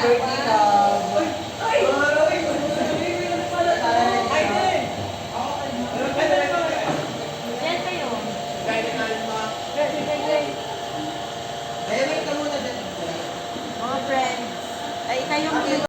birthday love. Yan kayo. Ay, wait ka muna din. Mga friends. Ay, kayong